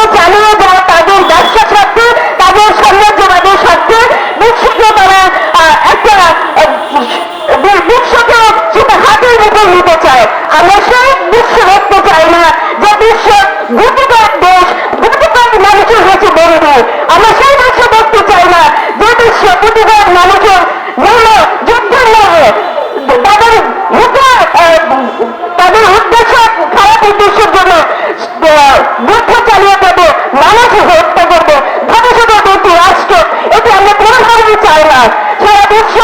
যুদ্ধ চালিয়ে যায় তাদের ব্যবসা স্বার্থে, তাদের সাম্রাজ্যবাদের স্বার্থে, বিশ্বকে তারা একটা বিশ্বকে সেটা হাতের মুঠে নিতে চায়। আমরা সেই বিশ্ব দেখতে চাই না যে বিশ্ব গুটিকর দেশ, গুটিকর মানুষের কাছে বন্ধু। আমরা সেই বিশ্ব দেখতে চাই না যে বিশ্ব গুটিকর মানুষের মূল্য যুদ্ধের নামে তাদের মুখে তাদের উদ্দেশ্য খারাপ উদ্দেশ্যের জন্য যুদ্ধ চালিয়ে দেবে, মানুষ হত্যা করবে, ভবিষ্যতের দুটি রাষ্ট্র, এটা আমরা কোনোভাবেই চাই না। সারা বিশ্ব